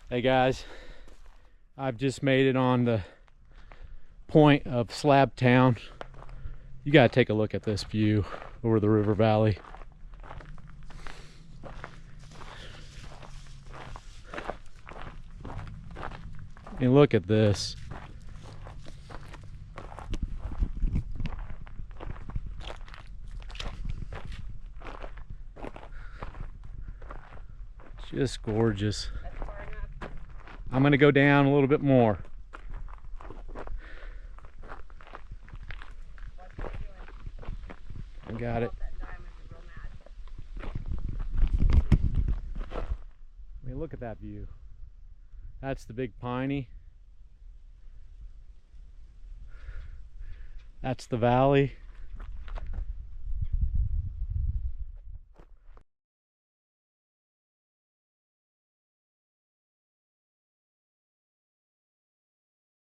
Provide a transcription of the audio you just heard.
Hey guys, I've just made it on the point of Slabtown. You gotta take a look at this view over the river valley. And look at this. Just gorgeous. I'm gonna go down a little bit more. I got it. I mean, look at that view. That's the big piney. That's the valley.